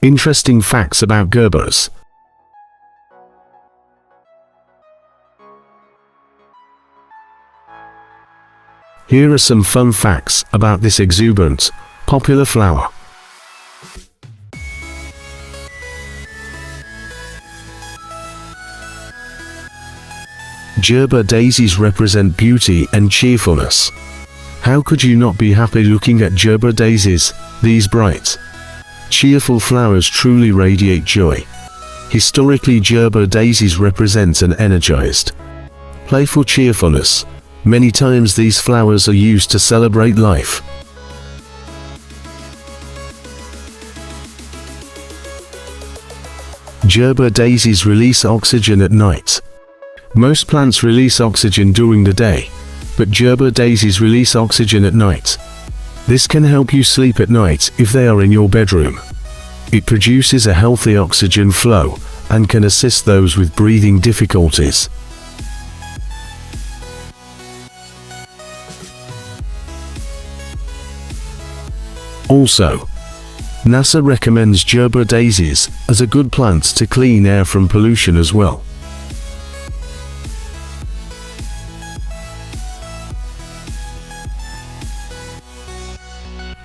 Interesting facts about Gerberas. Here are some fun facts about this exuberant, popular flower. Gerber daisies represent beauty and cheerfulness. How could you not be happy looking at Gerber daisies? These bright, cheerful flowers truly radiate joy. Historically, Gerber daisies represent an energized, playful cheerfulness. Many times these flowers are used to celebrate life. Gerber daisies release oxygen at night. Most plants release oxygen during the day, but Gerber daisies release oxygen at night. This can help you sleep at night if they are in your bedroom. It produces a healthy oxygen flow and can assist those with breathing difficulties. Also, NASA recommends Gerber daisies as a good plant to clean air from pollution as well.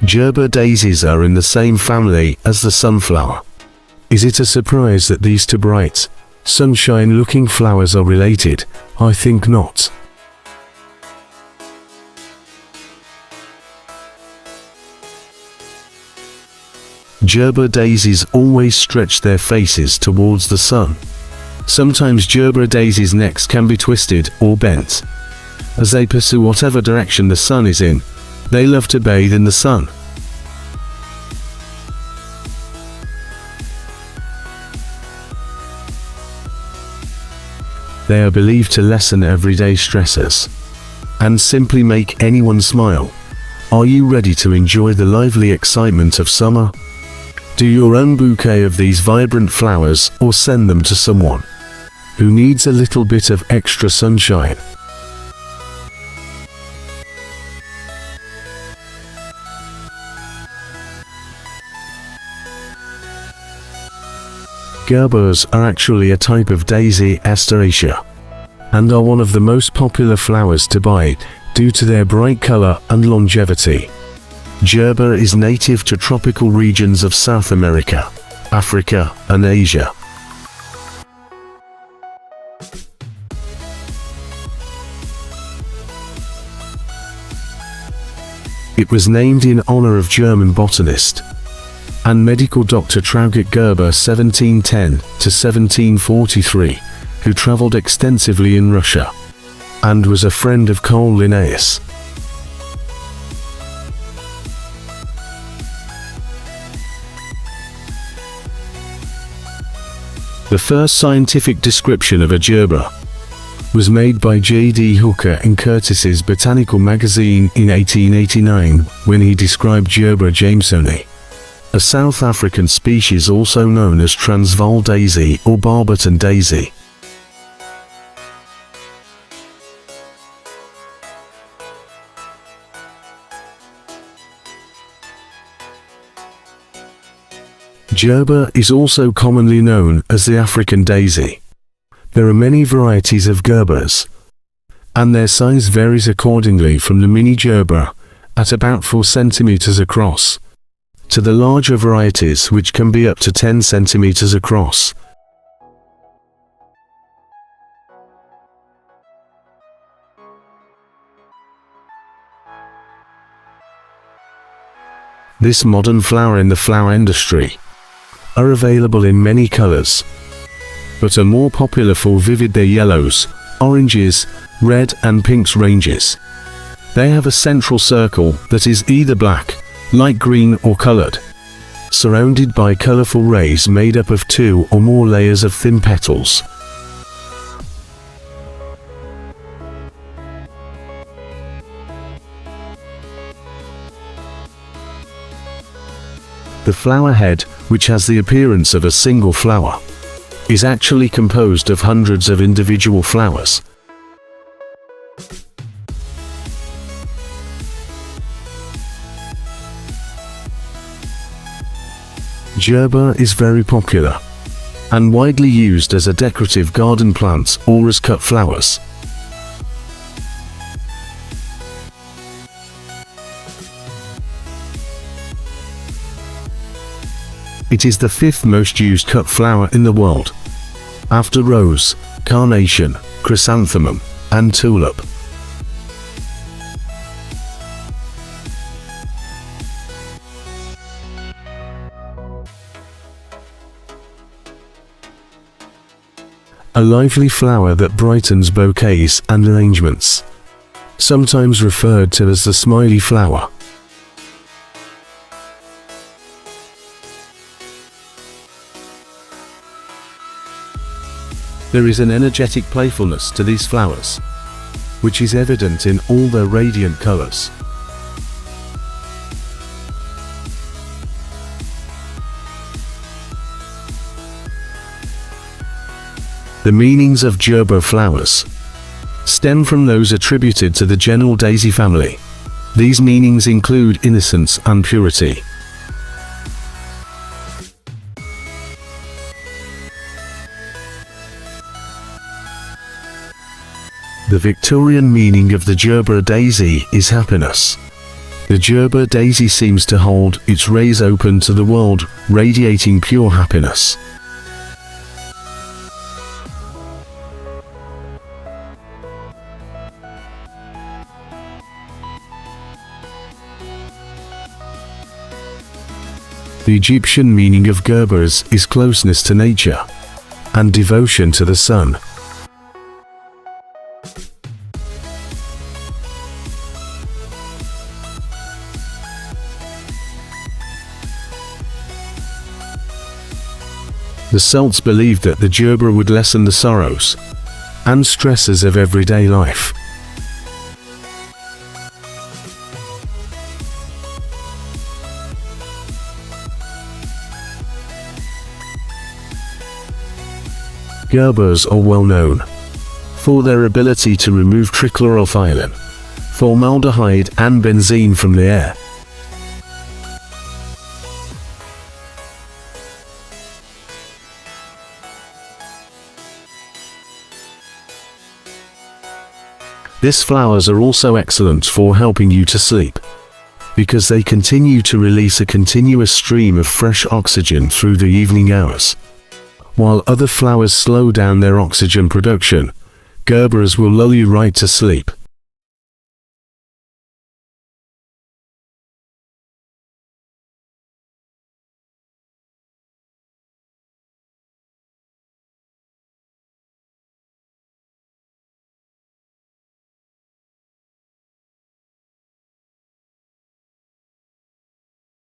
Gerber daisies are in the same family as the sunflower. Is it a surprise that these two bright, sunshine-looking flowers are related? I think not. Gerber daisies always stretch their faces towards the sun. Sometimes Gerber daisies' necks can be twisted or bent. As they pursue whatever direction the sun is in, they love to bathe in the sun. They are believed to lessen everyday stresses and simply make anyone smile. Are you ready to enjoy the lively excitement of summer? Do your own bouquet of these vibrant flowers or send them to someone who needs a little bit of extra sunshine. Gerberas are actually a type of daisy asteraceae and are one of the most popular flowers to buy due to their bright color and longevity. Gerber is native to tropical regions of South America, Africa, and Asia. It was named in honor of German botanist and medical doctor Traugott Gerber 1710 to 1743, who traveled extensively in Russia and was a friend of Carl Linnaeus. The first scientific description of a Gerbera was made by J.D. Hooker in Curtis's Botanical Magazine in 1889 when he described Gerbera jamesoni, a South African species also known as Transvaal daisy or Barberton daisy. Gerber is also commonly known as the African daisy. There are many varieties of Gerberas, and their size varies accordingly from the mini Gerbera at about 4 centimeters across to the larger varieties which can be up to 10 centimeters across. This modern flower in the flower industry are available in many colors, but are more popular for vivid their yellows, oranges, red and pinks ranges. They have a central circle that is either black, light green or colored, surrounded by colorful rays made up of 2 or more layers of thin petals. The flower head, which has the appearance of a single flower, is actually composed of hundreds of individual flowers. Gerbera is very popular and widely used as a decorative garden plant or as cut flowers. It is the fifth most used cut flower in the world, after rose, carnation, chrysanthemum, and tulip. A lively flower that brightens bouquets and arrangements, sometimes referred to as the smiley flower. There is an energetic playfulness to these flowers, which is evident in all their radiant colors. The meanings of Gerbera flowers stem from those attributed to the general daisy family. These meanings include innocence and purity. The Victorian meaning of the Gerbera daisy is happiness. The Gerbera daisy seems to hold its rays open to the world, radiating pure happiness. The Egyptian meaning of Gerberas is closeness to nature and devotion to the sun. The Celts believed that the Gerbera would lessen the sorrows and stresses of everyday life. Gerberas are well known for their ability to remove trichloroethylene, formaldehyde and benzene from the air. These flowers are also excellent for helping you to sleep, because they continue to release a continuous stream of fresh oxygen through the evening hours. While other flowers slow down their oxygen production, Gerberas will lull you right to sleep.